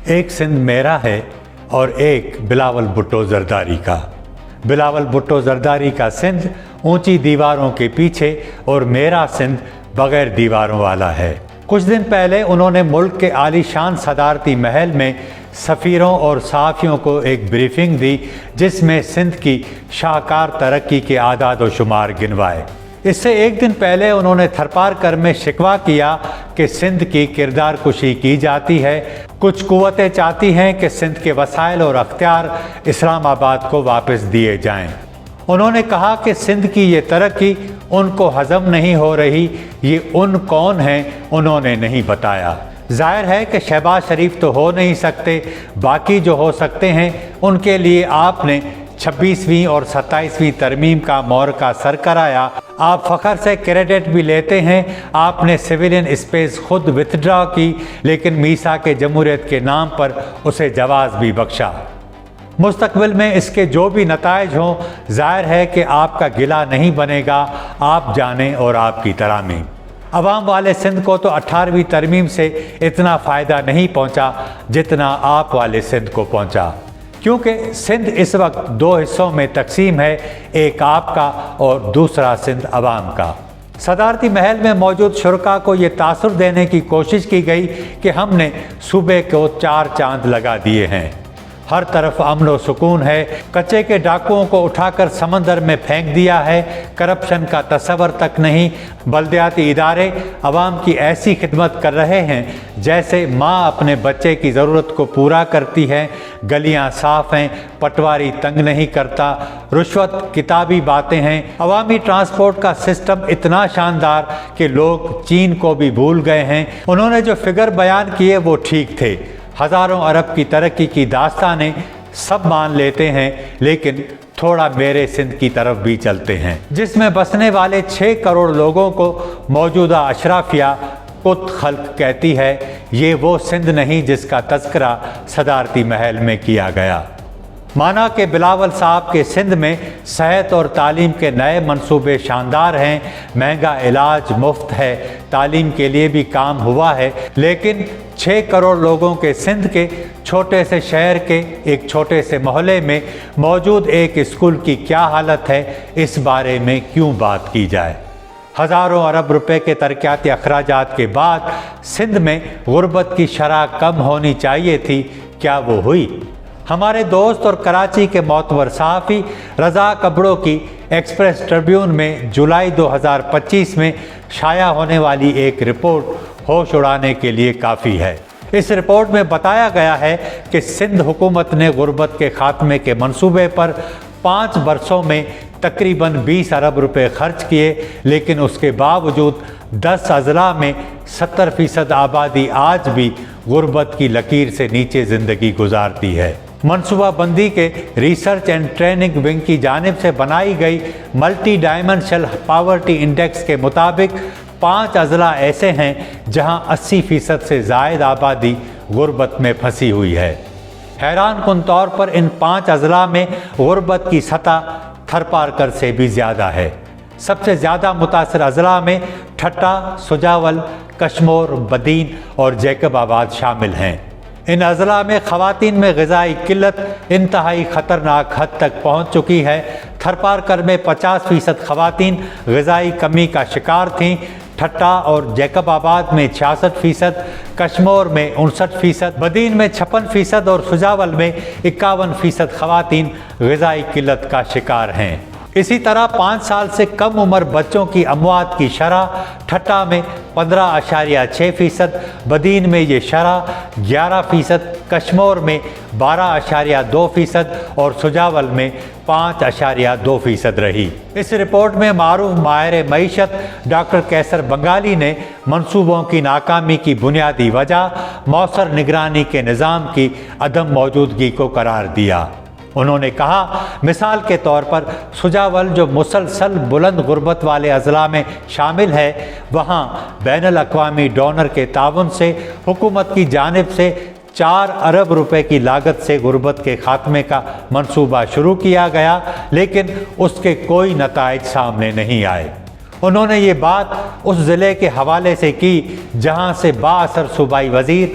ایک سندھ میرا ہے اور ایک بلاول بھٹو زرداری کا۔ بلاول بھٹو زرداری کا سندھ اونچی دیواروں کے پیچھے اور میرا سندھ بغیر دیواروں والا ہے۔ کچھ دن پہلے انہوں نے ملک کے عالی شان صدارتی محل میں سفیروں اور صحافیوں کو ایک بریفنگ دی، جس میں سندھ کی شاہکار ترقی کے اعداد و شمار گنوائے۔ اس سے ایک دن پہلے انہوں نے تھرپارکر میں شکوہ کیا کہ سندھ کی کردار کشی کی جاتی ہے، کچھ قوتیں چاہتی ہیں کہ سندھ کے وسائل اور اختیار اسلام آباد کو واپس دیے جائیں۔ انہوں نے کہا کہ سندھ کی یہ ترقی ان کو ہضم نہیں ہو رہی، یہ ان کون ہیں انہوں نے نہیں بتایا۔ ظاہر ہے کہ شہباز شریف تو ہو نہیں سکتے، باقی جو ہو سکتے ہیں ان کے لیے آپ نے 26ویں اور 27ویں ترمیم کا معرکہ سر کرایا۔ آپ فخر سے کریڈٹ بھی لیتے ہیں، آپ نے سویلین اسپیس خود وتھڈرا کی، لیکن میثاق جمہوریت کے نام پر اسے جواز بھی بخشا۔ مستقبل میں اس کے جو بھی نتائج ہوں، ظاہر ہے کہ آپ کا گلہ نہیں بنے گا، آپ جانیں اور آپ کی ترامیم۔ عوام والے سندھ کو تو 18ویں ترمیم سے اتنا فائدہ نہیں پہنچا جتنا آپ والے سندھ کو پہنچا، کیونکہ سندھ اس وقت دو حصوں میں تقسیم ہے، ایک آپ کا اور دوسرا سندھ عوام کا۔ صدارتی محل میں موجود شرکاء کو یہ تاثر دینے کی کوشش کی گئی کہ ہم نے صوبے کو 4 چاند لگا دیے ہیں، ہر طرف امن و سکون ہے، کچے کے ڈاکوؤں کو اٹھا کر سمندر میں پھینک دیا ہے، کرپشن کا تصور تک نہیں، بلدیاتی ادارے عوام کی ایسی خدمت کر رہے ہیں جیسے ماں اپنے بچے کی ضرورت کو پورا کرتی ہے، گلیاں صاف ہیں، پٹواری تنگ نہیں کرتا، رشوت کتابی باتیں ہیں، عوامی ٹرانسپورٹ کا سسٹم اتنا شاندار کہ لوگ چین کو بھی بھول گئے ہیں۔ انہوں نے جو فگر بیان کیے وہ ٹھیک تھے، ہزاروں ارب کی ترقی کی داستانیں سب مان لیتے ہیں، لیکن تھوڑا میرے سندھ کی طرف بھی چلتے ہیں، جس میں بسنے والے 6 کروڑ لوگوں کو موجودہ اشرافیہ کت خلق کہتی ہے۔ یہ وہ سندھ نہیں جس کا تذکرہ صدارتی محل میں کیا گیا۔ مانا کہ بلاول صاحب کے سندھ میں صحت اور تعلیم کے نئے منصوبے شاندار ہیں، مہنگا علاج مفت ہے، تعلیم کے لیے بھی کام ہوا ہے، لیکن 6 کروڑ لوگوں کے سندھ کے چھوٹے سے شہر کے ایک چھوٹے سے محلے میں موجود ایک اسکول کی کیا حالت ہے، اس بارے میں کیوں بات کی جائے؟ ہزاروں ارب روپے کے ترقیاتی اخراجات کے بعد سندھ میں غربت کی شرح کم ہونی چاہیے تھی، کیا وہ ہوئی؟ ہمارے دوست اور کراچی کے معتبر صحافی رضا کبڑو کی ایکسپریس ٹربیون میں جولائی 2025 میں شائع ہونے والی ایک رپورٹ ہوش اڑانے کے لیے کافی ہے۔ اس رپورٹ میں بتایا گیا ہے کہ سندھ حکومت نے غربت کے خاتمے کے منصوبے پر 5 برسوں میں تقریباً 20 ارب روپے خرچ کیے، لیکن اس کے باوجود 10 اضلاع میں 70% آبادی آج بھی غربت کی لکیر سے نیچے زندگی گزارتی ہے۔ منصوبہ بندی کے ریسرچ اینڈ ٹریننگ ونگ کی جانب سے بنائی گئی ملٹی ڈائمنشنل پاورٹی انڈیکس کے مطابق 5 اضلاع ایسے ہیں جہاں 80% سے زائد آبادی غربت میں پھنسی ہوئی ہے۔ حیران کن طور پر ان 5 اضلاع میں غربت کی سطح تھرپارکر سے بھی زیادہ ہے۔ سب سے زیادہ متاثر اضلاع میں ٹھٹہ، سجاول، کشمور، بدین اور جیکب آباد شامل ہیں۔ ان اضلاع میں خواتین میں غذائی قلت انتہائی خطرناک حد تک پہنچ چکی ہے۔ تھرپارکر میں 50% خواتین غذائی کمی کا شکار تھیں، ٹھٹہ اور جیکب آباد میں 66%، کشمور میں 59%، بدین میں 56% اور سجاول میں 51% خواتین غذائی قلت کا شکار ہیں۔ اسی طرح 5 سال سے کم عمر بچوں کی اموات کی شرح ٹھٹہ میں 15.6%، بدین میں یہ شرح 11%، کشمور میں 12.2% اور سجاول میں 5.2% رہی۔ اس رپورٹ میں معروف ماہر معیشت ڈاکٹر کیسر بنگالی نے منصوبوں کی ناکامی کی بنیادی وجہ مؤثر نگرانی کے نظام کی عدم موجودگی کو قرار دیا۔ انہوں نے کہا، مثال کے طور پر سجاول جو مسلسل بلند غربت والے اضلاع میں شامل ہے، وہاں بین الاقوامی ڈونر کے تعاون سے حکومت کی جانب سے 4 ارب روپے کی لاگت سے غربت کے خاتمے کا منصوبہ شروع کیا گیا، لیکن اس کے کوئی نتائج سامنے نہیں آئے۔ انہوں نے یہ بات اس ضلع کے حوالے سے کی جہاں سے بااثر صوبائی وزیر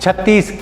36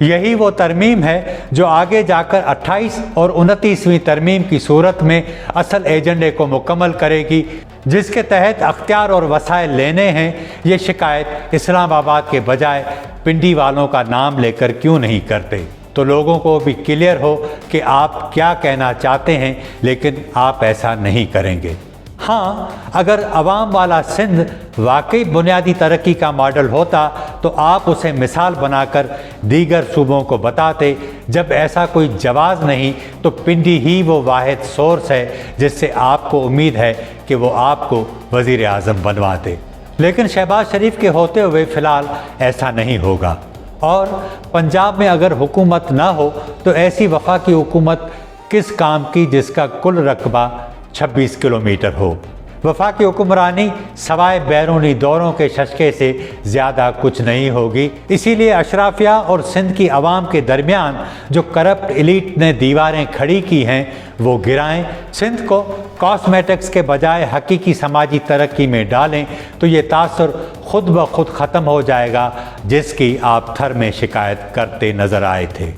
یہی وہ ترمیم ہے جو آگے جا کر 28 اور 29ویں ترمیم کی صورت میں اصل ایجنڈے کو مکمل کرے گی، جس کے تحت اختیار اور وسائل لینے ہیں۔ یہ شکایت اسلام آباد کے بجائے پنڈی والوں کا نام لے کر کیوں نہیں کرتے، تو لوگوں کو بھی کلیئر ہو کہ آپ کیا کہنا چاہتے ہیں، لیکن آپ ایسا نہیں کریں گے۔ ہاں، اگر عوام والا سندھ واقعی بنیادی ترقی کا ماڈل ہوتا تو آپ اسے مثال بنا کر دیگر صوبوں کو بتاتے۔ جب ایسا کوئی جواز نہیں تو پنڈی ہی وہ واحد سورس ہے جس سے آپ کو امید ہے کہ وہ آپ کو وزیر اعظم بنواتے، لیکن شہباز شریف کے ہوتے ہوئے فی الحال ایسا نہیں ہوگا۔ اور پنجاب میں اگر حکومت نہ ہو تو ایسی وفاقی حکومت کس کام کی جس کا کل رقبہ 26 کلومیٹر ہو؟ وفاقی حکمرانی سوائے بیرونی دوروں کے ششکے سے زیادہ کچھ نہیں ہوگی۔ اسی لیے اشرافیہ اور سندھ کی عوام کے درمیان جو کرپٹ ایلیٹ نے دیواریں کھڑی کی ہیں وہ گرائیں، سندھ کو کاسمیٹکس کے بجائے حقیقی سماجی ترقی میں ڈالیں تو یہ تاثر خود بخود ختم ہو جائے گا جس کی آپ تھر میں شکایت کرتے نظر آئے تھے۔